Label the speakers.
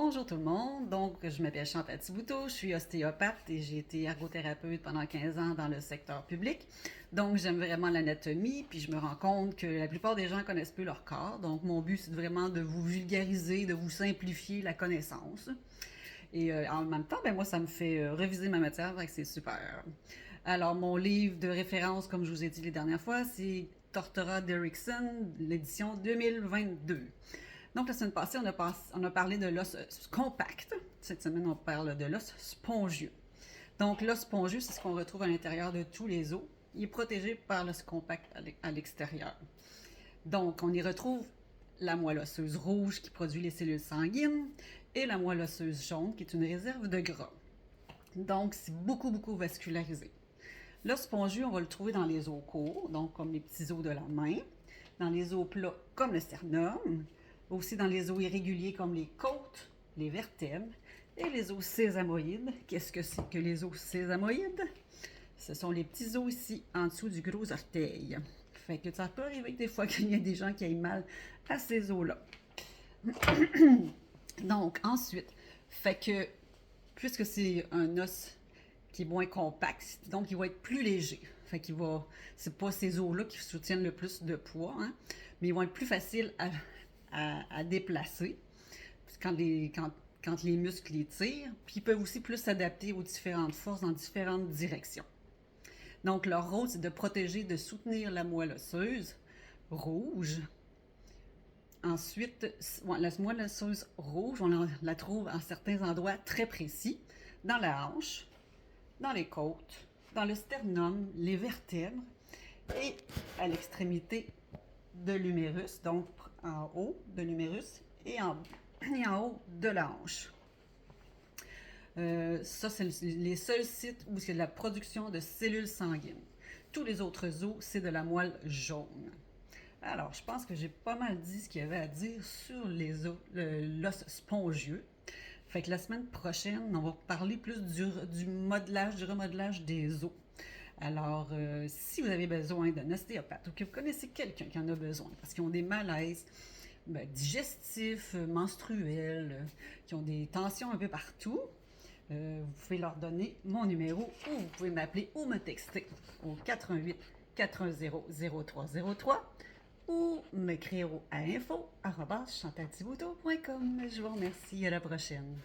Speaker 1: Bonjour tout le monde, donc je m'appelle Chantal Thibouteau, je suis ostéopathe et j'ai été ergothérapeute pendant 15 ans dans le secteur public. Donc j'aime vraiment l'anatomie, puis je me rends compte que la plupart des gens connaissent peu leur corps. Donc mon but c'est vraiment de vous vulgariser, de vous simplifier la connaissance. Et en même temps, ben moi ça me fait réviser ma matière, donc c'est super. Alors mon livre de référence, comme je vous ai dit les dernières fois, c'est Tortora d'Erickson, l'édition 2022. Donc, la semaine passée, on a parlé de l'os compact. Cette semaine, on parle de l'os spongieux. Donc, l'os spongieux, c'est ce qu'on retrouve à l'intérieur de tous les os. Il est protégé par l'os compact à l'extérieur. Donc, on y retrouve la moelle osseuse rouge qui produit les cellules sanguines et la moelle osseuse jaune qui est une réserve de gras. Donc, c'est beaucoup vascularisé. L'os spongieux, on va le trouver dans les os courts, donc comme les petits os de la main, dans les os plats comme le sternum, aussi dans les os irréguliers comme les côtes, les vertèbres et les os sésamoïdes. Qu'est-ce que c'est que les os sésamoïdes? Ce sont les petits os ici, en dessous du gros orteil. Fait que ça peut arriver des fois qu'il y a des gens qui aient mal à ces os-là. Donc, ensuite, fait que, puisque c'est un os qui est moins compact, donc il va être plus léger. Fait qu'il va, c'est pas ces os-là qui soutiennent le plus de poids, hein, mais ils vont être plus faciles à déplacer quand les muscles les tirent, puis ils peuvent aussi plus s'adapter aux différentes forces dans différentes directions. Donc leur rôle, c'est de protéger, de soutenir la moelle osseuse rouge. Ensuite, la moelle osseuse rouge, on la trouve en certains endroits très précis, dans la hanche, dans les côtes, dans le sternum, les vertèbres et à l'extrémité de l'humérus, donc en haut de l'humérus et en haut de la hanche. Ça, c'est les seuls sites où c'est de la production de cellules sanguines. Tous les autres os, c'est de la moelle jaune. Alors, je pense que j'ai pas mal dit ce qu'il y avait à dire sur les os, l'os spongieux. Fait que la semaine prochaine, on va parler plus du modelage, du remodelage des os. Alors, si vous avez besoin d'un ostéopathe ou que vous connaissez quelqu'un qui en a besoin, parce qu'ils ont des malaises digestifs, menstruels, qui ont des tensions un peu partout, vous pouvez leur donner mon numéro ou vous pouvez m'appeler ou me texter au 88 410 0303 ou m'écrire à info@chantalthibouteau.com. Je vous remercie, à la prochaine.